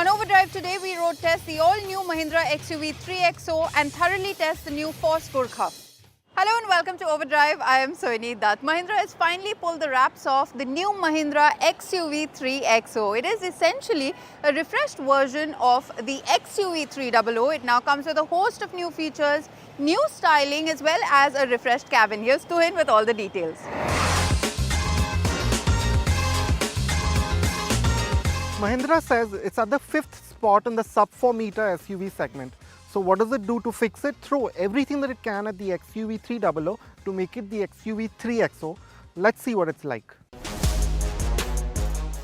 On Overdrive today, we road test the all-new Mahindra XUV 3XO and thoroughly test the new Force Gurkha. Hello and welcome to Overdrive. I am Soini Dutt. Mahindra has finally pulled the wraps off the new Mahindra XUV 3XO. It is essentially a refreshed version of the XUV 300. It now comes with a host of new features, new styling as well as a refreshed cabin. Here's Tuhin with all the details. Mahindra says it's at the 5th spot in the sub-4 meter SUV segment. So what does it do to fix it? Throw everything that it can at the XUV 300 to make it the XUV 3XO. Let's see what it's like.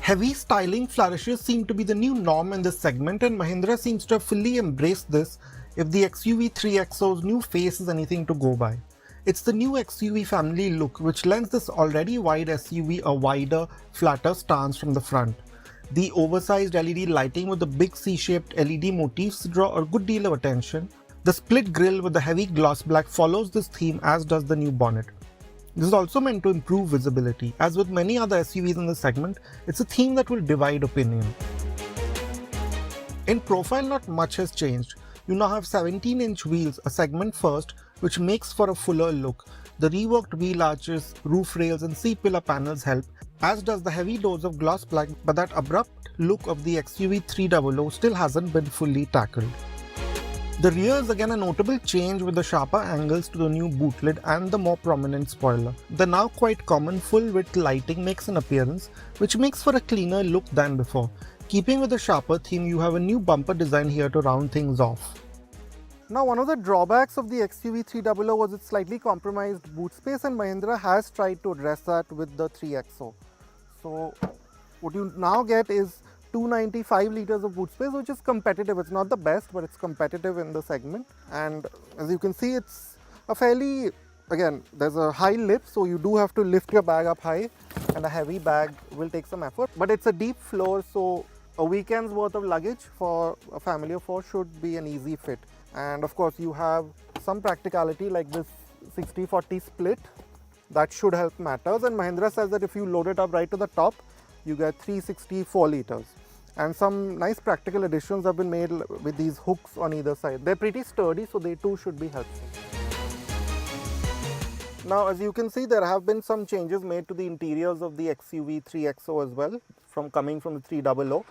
Heavy styling flourishes seem to be the new norm in this segment, and Mahindra seems to have fully embraced this if the XUV 3XO's new face is anything to go by. It's the new XUV family look which lends this already wide SUV a wider, flatter stance from the front. The oversized LED lighting with the big C-shaped LED motifs draw a good deal of attention. The split grille with the heavy gloss black follows this theme, as does the new bonnet. This is also meant to improve visibility. As with many other SUVs in the segment, it's a theme that will divide opinion. In profile, not much has changed. You now have 17-inch wheels, a segment first, which makes for a fuller look. The reworked wheel arches, roof rails and C-pillar panels help, as does the heavy doors of gloss black, but that abrupt look of the XUV 300 still hasn't been fully tackled. The rear is again a notable change with the sharper angles to the new boot lid and the more prominent spoiler. The now quite common full-width lighting makes an appearance, which makes for a cleaner look than before. Keeping with the sharper theme, you have a new bumper design here to round things off. Now, one of the drawbacks of the XUV 300 was its slightly compromised boot space, and Mahindra has tried to address that with the 3XO. So what you now get is 295 litres of boot space, which is competitive. It's not the best, but it's competitive in the segment. And as you can see, it's a fairly, again, there's a high lip, so you do have to lift your bag up high, and a heavy bag will take some effort. But it's a deep floor, so a weekend's worth of luggage for a family of 4 should be an easy fit. And of course, you have some practicality like this 60-40 split. That should help matters, and Mahindra says that if you load it up right to the top, you get 364 litres. And some nice practical additions have been made with these hooks on either side. They're pretty sturdy, so they too should be helpful. Now, as you can see, there have been some changes made to the interiors of the XUV 3XO as well, coming from the 300.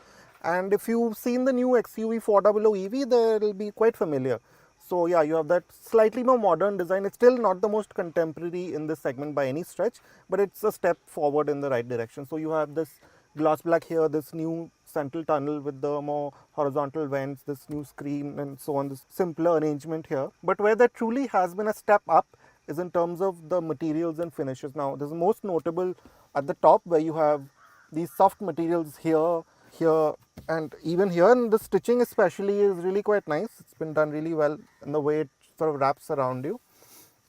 And if you've seen the new XUV 400 EV, they'll be quite familiar. So yeah, you have that slightly more modern design. It's still not the most contemporary in this segment by any stretch, but it's a step forward in the right direction. So you have this gloss black here, this new central tunnel with the more horizontal vents, this new screen and so on, this simpler arrangement here. But where there truly has been a step up is in terms of the materials and finishes. Now, this is most notable at the top, where you have these soft materials here, and even here, and the stitching especially is really quite nice. It's been done really well in the way it sort of wraps around you.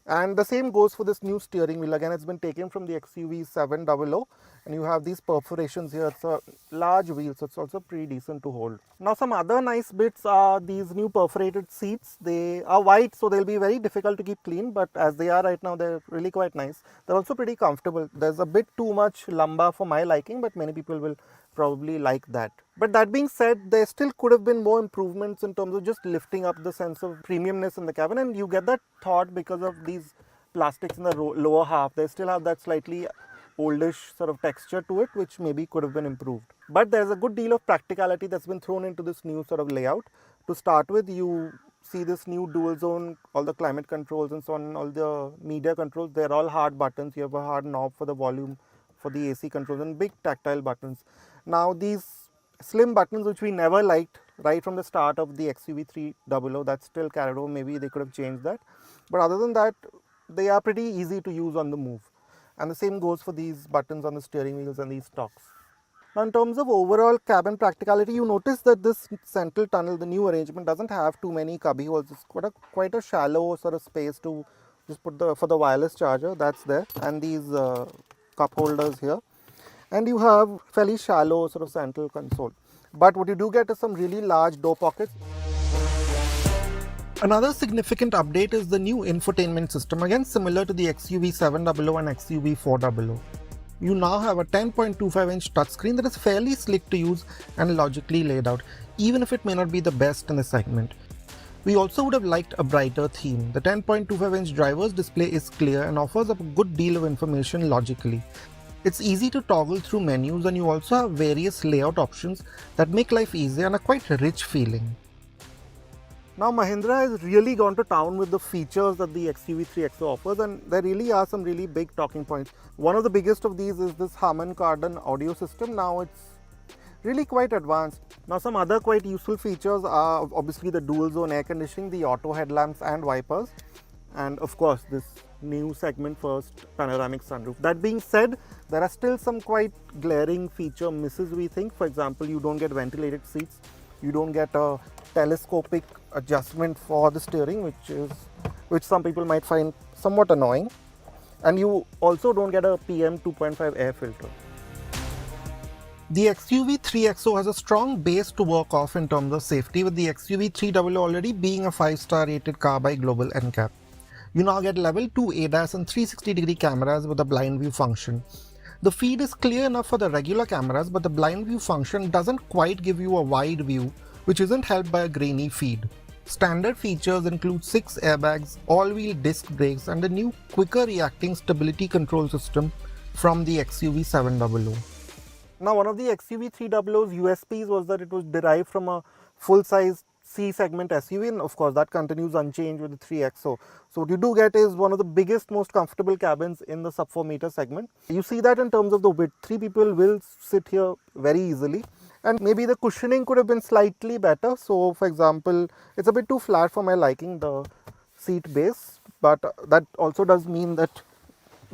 And the same goes for this new steering wheel. Again, it's been taken from the XUV 700, and you have these perforations here. It's a large wheel, so it's also pretty decent to hold. Now, some other nice bits are these new perforated seats. They are white, so they'll be very difficult to keep clean, but as they are right now, they're really quite nice. They're also pretty comfortable. There's a bit too much lumbar for my liking, but many people will probably like that. But that being said, there still could have been more improvements in terms of just lifting up the sense of premiumness in the cabin, and you get that thought because of these plastics in the lower half. They still have that slightly oldish sort of texture to it, which maybe could have been improved. But there's a good deal of practicality that's been thrown into this new sort of layout. To start with, you see this new dual zone, all the climate controls and so on, all the media controls, they're all hard buttons. You have a hard knob for the volume, for the AC controls, and big tactile buttons. Now, these slim buttons, which we never liked right from the start of the XUV 300, that's still carried over. Maybe they could have changed that. But other than that, they are pretty easy to use on the move. And the same goes for these buttons on the steering wheels and these stalks. Now, in terms of overall cabin practicality, you notice that this central tunnel, the new arrangement, doesn't have too many cubby holes. It's quite a shallow sort of space to just put for the wireless charger. That's there, and these cup holders here. And you have fairly shallow sort of central console. But what you do get is some really large door pockets. Another significant update is the new infotainment system, again similar to the XUV 700 and XUV 400. You now have a 10.25-inch touchscreen that is fairly slick to use and logically laid out, even if it may not be the best in the segment. We also would have liked a brighter theme. The 10.25-inch driver's display is clear and offers up a good deal of information logically. It's easy to toggle through menus, and you also have various layout options that make life easier and are quite rich feeling. Now Mahindra has really gone to town with the features that the XUV 3XO offers, and there really are some really big talking points. One of the biggest of these is this Harman Kardon audio system. Now it's really quite advanced. Now some other quite useful features are obviously the dual zone air conditioning, the auto headlamps and wipers, and of course this new segment first panoramic sunroof. That being said, there are still some quite glaring feature misses, we think. For example, you don't get ventilated seats, you don't get a telescopic adjustment for the steering, which some people might find somewhat annoying, and you also don't get a PM 2.5 air filter. The XUV 3XO has a strong base to work off in terms of safety, with the XUV 300 already being a 5-star rated car by Global NCAP. You now get level 2 ADAS and 360-degree cameras with a blind view function. The feed is clear enough for the regular cameras, but the blind view function doesn't quite give you a wide view, which isn't helped by a grainy feed. Standard features include 6 airbags, all-wheel disc brakes, and a new quicker reacting stability control system from the XUV 700. Now, one of the XUV 300's USPs was that it was derived from a full-size C-segment SUV, and of course that continues unchanged with the 3XO. So what you do get is one of the biggest, most comfortable cabins in the sub 4 meter segment. You see that in terms of the width. 3 people will sit here very easily, and maybe the cushioning could have been slightly better. So for example, it's a bit too flat for my liking, the seat base, but that also does mean that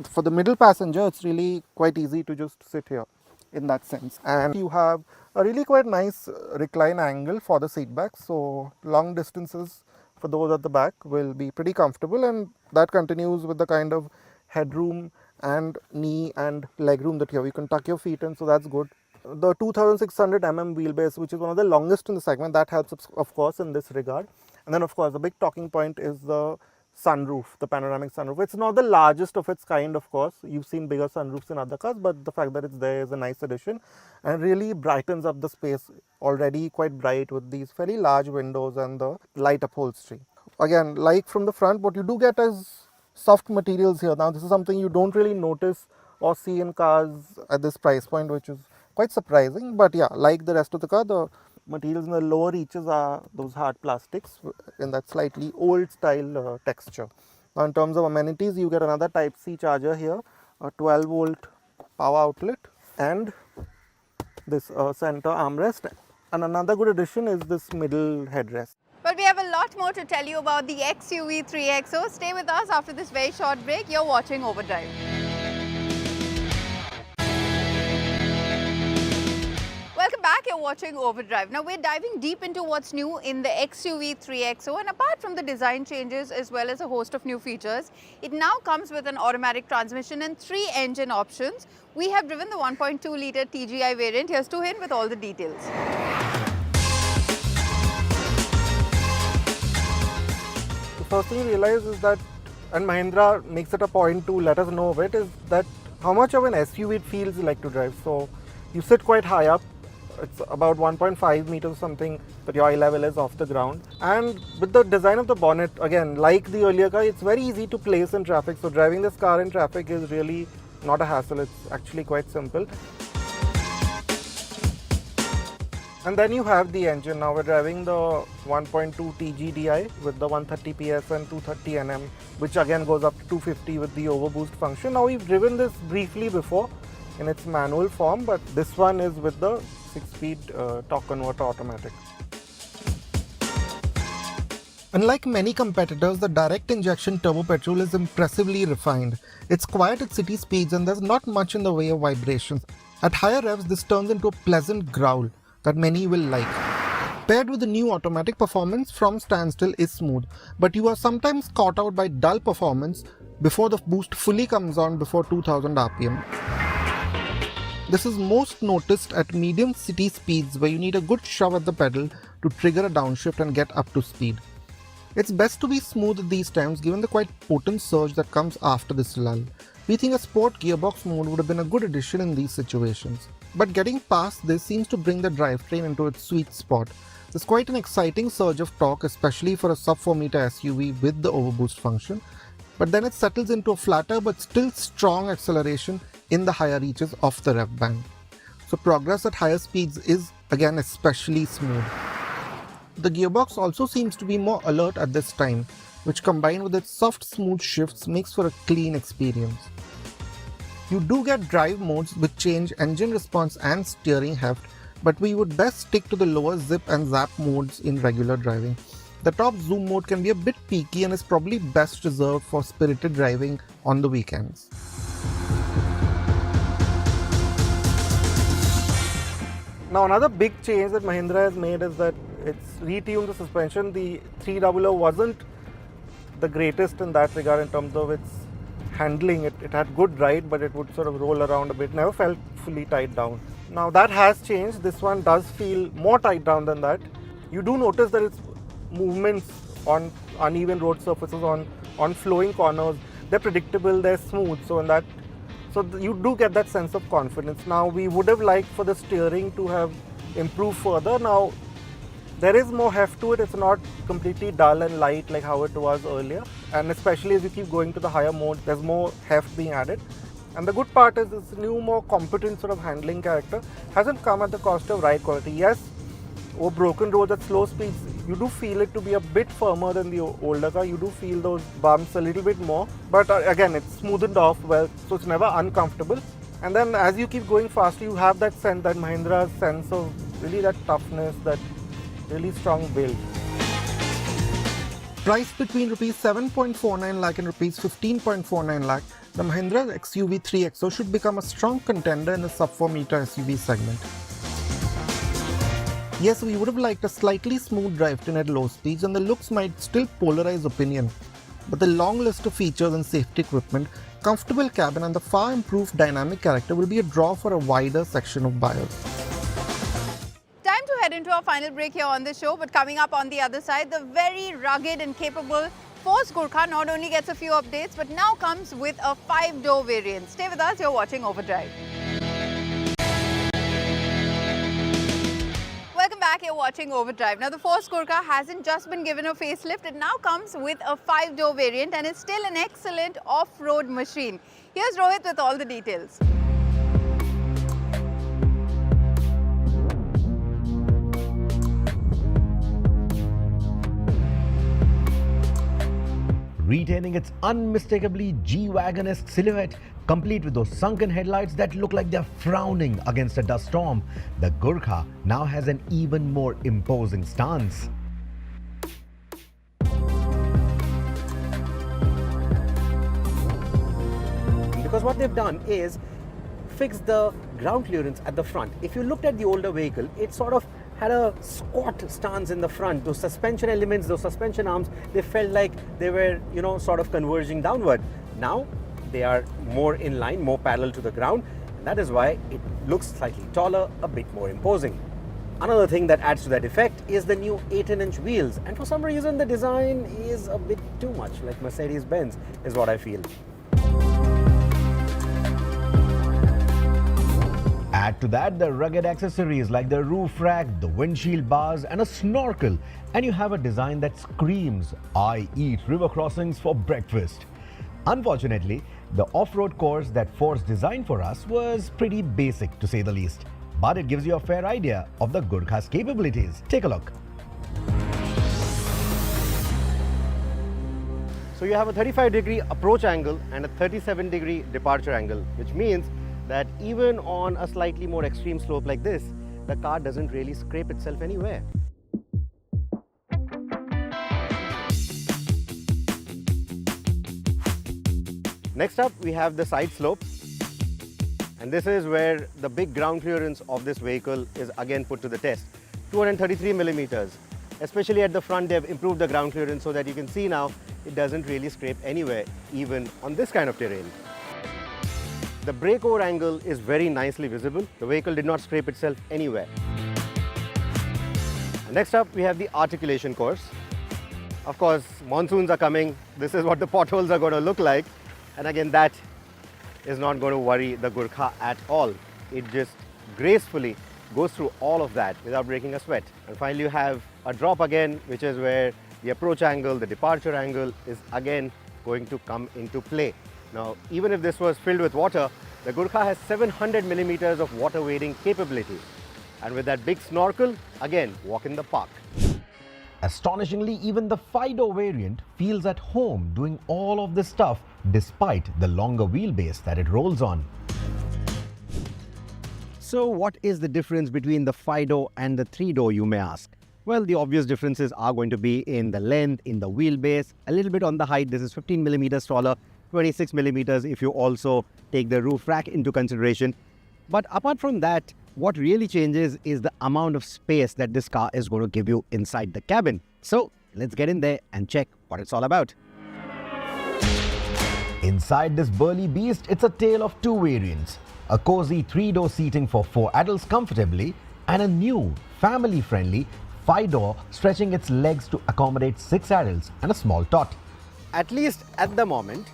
for the middle passenger it's really quite easy to just sit here in that sense. And you have a really quite nice recline angle for the seat back, so long distances for those at the back will be pretty comfortable, and that continues with the kind of headroom and knee and leg room that you have. You can tuck your feet in, so that's good. The 2600 mm wheelbase, which is one of the longest in the segment, that helps of course in this regard. And then of course the big talking point is the sunroof, the panoramic sunroof. It's not the largest of its kind, of course. You've seen bigger sunroofs in other cars, but the fact that it's there is a nice addition and really brightens up the space, already quite bright with these fairly large windows and the light upholstery. Again, like from the front, what you do get is soft materials here. Now this is something you don't really notice or see in cars at this price point, which is quite surprising. But yeah, like the rest of the car, the materials in the lower reaches are those hard plastics in that slightly old style texture. Now in terms of amenities, you get another Type-C charger here, a 12-volt power outlet, and this center armrest. And another good addition is this middle headrest. Well, we have a lot more to tell you about the XUV 3XO. Stay with us after this very short break. You're watching Overdrive. Welcome back, you're watching Overdrive. Now we're diving deep into what's new in the XUV 3XO, and apart from the design changes as well as a host of new features, it now comes with an automatic transmission and 3 engine options. We have driven the 1.2 litre TGI variant. Here's Tuhin with all the details. The first thing you realize is that, and Mahindra makes it a point to let us know of it, is that how much of an SUV it feels like to drive. So you sit quite high up. It's about 1.5 meters or something that your eye level is off the ground. And with the design of the bonnet, again, like the earlier car, it's very easy to place in traffic. So driving this car in traffic is really not a hassle. It's actually quite simple. And then you have the engine. Now we're driving the 1.2 TGDI with the 130 PS and 230 Nm, which again goes up to 250 with the overboost function. Now we've driven this briefly before in its manual form, but this one is with the 6-speed torque converter automatic. Unlike many competitors, the direct injection turbo petrol is impressively refined. It's quiet at city speeds and there's not much in the way of vibrations. At higher revs, this turns into a pleasant growl that many will like. Paired with the new automatic, performance from standstill is smooth, but you are sometimes caught out by dull performance before the boost fully comes on before 2000 RPM. This is most noticed at medium city speeds where you need a good shove at the pedal to trigger a downshift and get up to speed. It's best to be smooth at these times given the quite potent surge that comes after this lull. We think a sport gearbox mode would have been a good addition in these situations. But getting past this seems to bring the drivetrain into its sweet spot. There's quite an exciting surge of torque, especially for a sub-4 meter SUV with the overboost function, but then it settles into a flatter but still strong acceleration in the higher reaches of the rev band. So progress at higher speeds is again especially smooth. The gearbox also seems to be more alert at this time, which combined with its soft smooth shifts makes for a clean experience. You do get drive modes which change engine response and steering heft, but we would best stick to the lower zip and zap modes in regular driving. The top zoom mode can be a bit peaky and is probably best reserved for spirited driving on the weekends. Now another big change that Mahindra has made is that it's retuned the suspension. The 300 wasn't the greatest in that regard in terms of its handling. It had good ride, but it would sort of roll around a bit, never felt fully tied down. Now that has changed. This one does feel more tied down than that. You do notice that its movements on uneven road surfaces, on flowing corners, they're predictable, they're smooth. So you do get that sense of confidence. Now we would have liked for the steering to have improved further. Now there is more heft to it. It's not completely dull and light like how it was earlier. And especially as you keep going to the higher mode, there's more heft being added. And the good part is this new, more competent sort of handling character hasn't come at the cost of ride quality. Yes, over broken roads at slow speeds, you do feel it to be a bit firmer than the older car. You do feel those bumps a little bit more. But again, it's smoothened off well, so it's never uncomfortable. And then as you keep going faster, you have that sense, that Mahindra's sense of really that toughness, that really strong build. Priced between Rs 7.49 lakh and Rs 15.49 lakh, the Mahindra XUV 3XO should become a strong contender in the sub-4 meter SUV segment. Yes, we would have liked a slightly smooth drivetrain at low speeds, and the looks might still polarize opinion. But the long list of features and safety equipment, comfortable cabin and the far improved dynamic character will be a draw for a wider section of buyers. Time to head into our final break here on the show, but coming up on the other side, the very rugged and capable Force Gurkha not only gets a few updates, but now comes with a 5-door variant. Stay with us, you're watching Overdrive. Welcome back, you're watching Overdrive. Now the Force Gurkha hasn't just been given a facelift, it now comes with a 5-door variant and it's still an excellent off-road machine. Here's Rohit with all the details. Retaining its unmistakably G-Wagon-esque silhouette, complete with those sunken headlights that look like they're frowning against a dust storm, the Gurkha now has an even more imposing stance. Because what they've done is fix the ground clearance at the front. If you looked at the older vehicle, it sort of had a squat stance in the front. Those suspension elements, those suspension arms, they felt like they were, sort of converging downward. Now they are more in line, more parallel to the ground, and that is why it looks slightly taller, a bit more imposing. Another thing that adds to that effect is the new 18-inch wheels, and for some reason the design is a bit too much like Mercedes-Benz, is what I feel. Add to that the rugged accessories like the roof rack, the windshield bars and a snorkel, and you have a design that screams, "I eat river crossings for breakfast." Unfortunately, the off-road course that Force designed for us was pretty basic to say the least, but it gives you a fair idea of the Gurkha's capabilities. Take a look. So you have a 35-degree approach angle and a 37-degree departure angle, which means that even on a slightly more extreme slope like this, the car doesn't really scrape itself anywhere. Next up, we have the side slope, and this is where the big ground clearance of this vehicle is again put to the test. 233 millimeters. Especially at the front, they've improved the ground clearance so that you can see now it doesn't really scrape anywhere, even on this kind of terrain. The breakover angle is very nicely visible. The vehicle did not scrape itself anywhere. Next up, we have the articulation course. Of course, monsoons are coming. This is what the potholes are going to look like. And again, that is not going to worry the Gurkha at all. It just gracefully goes through all of that without breaking a sweat. And finally you have a drop again, which is where the approach angle, the departure angle is again going to come into play. Now, even if this was filled with water, the Gurkha has 700 millimeters of water wading capability. And with that big snorkel, again, walk in the park. Astonishingly, even the Fido variant feels at home doing all of this stuff despite the longer wheelbase that it rolls on. So what is the difference between the Fido and the 3-door, you may ask? Well, the obvious differences are going to be in the length, in the wheelbase, a little bit on the height. This is 15 millimeters taller, 26 millimeters if you also take the roof rack into consideration. But apart from that, what really changes is the amount of space that this car is going to give you inside the cabin. So let's get in there and check what it's all about. Inside this burly beast, it's a tale of two variants. A cozy 3-door seating for 4 adults comfortably, and a new, family-friendly 5-door stretching its legs to accommodate 6 adults and a small tot. At least at the moment,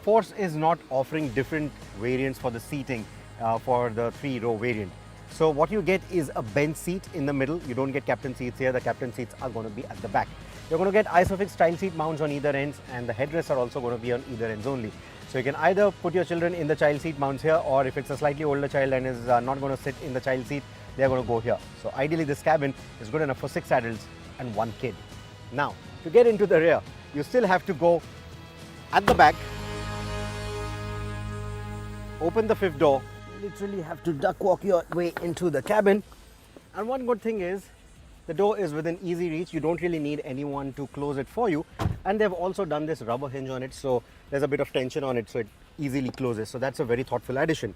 Force is not offering different variants for the seating for the 3-row variant. So what you get is a bench seat in the middle. You don't get captain seats here. The captain seats are going to be at the back. You're going to get ISOFIX child seat mounts on either ends, and the headrests are also going to be on either ends only. So you can either put your children in the child seat mounts here, or if it's a slightly older child and is not going to sit in the child seat, they're going to go here. So ideally this cabin is good enough for 6 adults and 1 kid. Now, to get into the rear, you still have to go at the back, open the 5th door, literally have to duck walk your way into the cabin. And one good thing is the door is within easy reach. You don't really need anyone to close it for you. And they've also done this rubber hinge on it, so there's a bit of tension on it, so it easily closes. So that's a very thoughtful addition.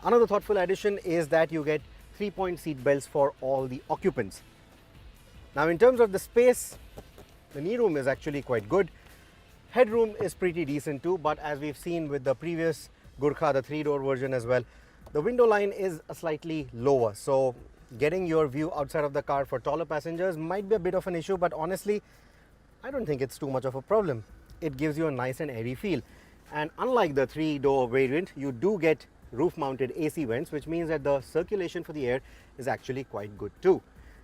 Another thoughtful addition is that you get 3-point seat belts for all the occupants. Now, in terms of the space, the knee room is actually quite good. Headroom is pretty decent too, but as we've seen with the previous Gurkha, the 3-door version as well, the window line is slightly lower. So getting your view outside of the car for taller passengers might be a bit of an issue, but honestly, I don't think it's too much of a problem. It gives you a nice and airy feel. And unlike the 3-door variant, you do get roof-mounted AC vents, which means that the circulation for the air is actually quite good too.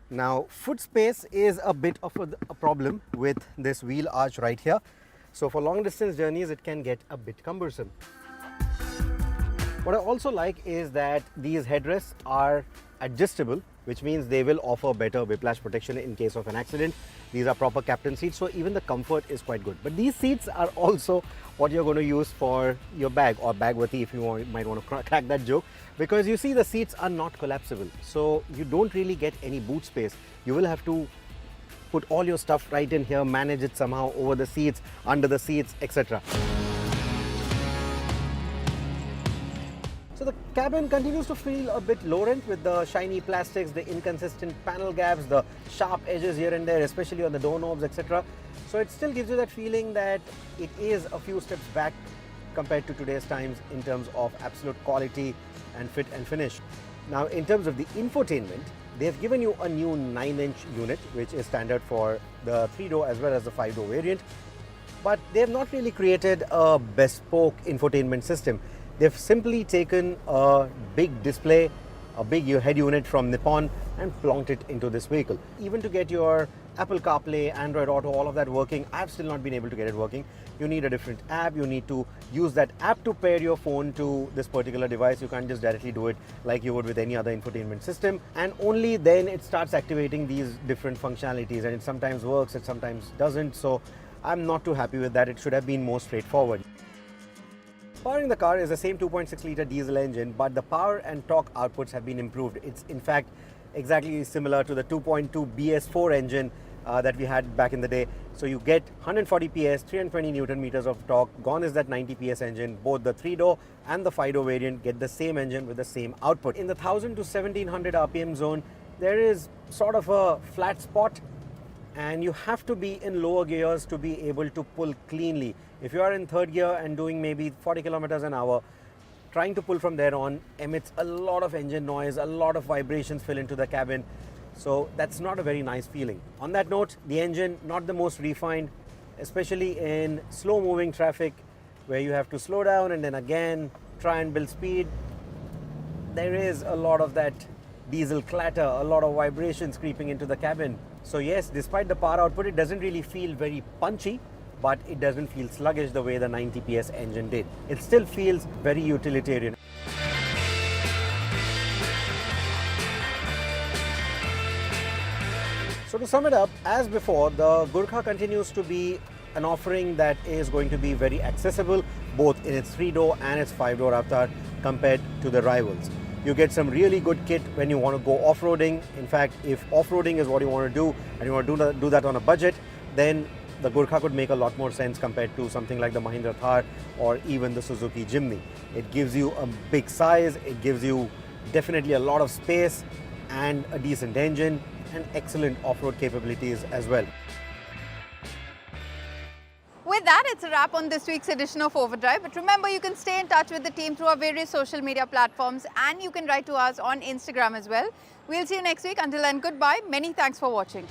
Now, foot space is a bit of a problem with this wheel arch right here. So for long distance journeys, it can get a bit cumbersome. What I also like is that these headrests are adjustable, which means they will offer better whiplash protection in case of an accident. These are proper captain seats, so even the comfort is quite good. But these seats are also what you're going to use for your bag, or bagworthy if you might want to crack that joke, because you see the seats are not collapsible. So you don't really get any boot space. You will have to put all your stuff right in here, manage it somehow over the seats, under the seats, etc. So the cabin continues to feel a bit low rent with the shiny plastics, the inconsistent panel gaps, the sharp edges here and there, especially on the doorknobs, etc. So it still gives you that feeling that it is a few steps back compared to today's times in terms of absolute quality and fit and finish. Now, in terms of the infotainment, they've given you a new 9-inch unit, which is standard for the 3-door as well as the 5-door variant. But they've not really created a bespoke infotainment system. They've simply taken a big display, a big head unit from Nippon, and plonked it into this vehicle. Even to get your Apple CarPlay, Android Auto, all of that working, I've still not been able to get it working. You need a different app. You need to use that app to pair your phone to this particular device. You can't just directly do it like you would with any other infotainment system. And only then it starts activating these different functionalities, and it sometimes works, it sometimes doesn't. So I'm not too happy with that. It should have been more straightforward. Powering the car is the same 2.6 litre diesel engine, but the power and torque outputs have been improved. It's in fact exactly similar to the 2.2 BS4 engine that we had back in the day. So you get 140 PS, 320 Newton meters of torque. Gone is that 90 PS engine. Both the 3-door and the 5-door variant get the same engine with the same output. In the 1000 to 1700 RPM zone, there is sort of a flat spot, and you have to be in lower gears to be able to pull cleanly. If you are in 3rd gear and doing maybe 40 kilometers an hour, trying to pull from there on emits a lot of engine noise, a lot of vibrations fill into the cabin. So that's not a very nice feeling. On that note, the engine, not the most refined, especially in slow moving traffic where you have to slow down and then again try and build speed, there is a lot of that diesel clatter, a lot of vibrations creeping into the cabin. So yes, despite the power output, it doesn't really feel very punchy, but it doesn't feel sluggish the way the 90 PS engine did. It still feels very utilitarian. So to sum it up, as before, the Gurkha continues to be an offering that is going to be very accessible, both in its 3-door and its 5-door avatar compared to the rivals. You get some really good kit when you want to go off-roading. In fact, if off-roading is what you want to do and you want to do that on a budget, then the Gurkha could make a lot more sense compared to something like the Mahindra Thar or even the Suzuki Jimny. It gives you a big size, it gives you definitely a lot of space and a decent engine and excellent off-road capabilities as well. With that, it's a wrap on this week's edition of Overdrive. But remember, you can stay in touch with the team through our various social media platforms, and you can write to us on Instagram as well. We'll see you next week. Until then, goodbye. Many thanks for watching.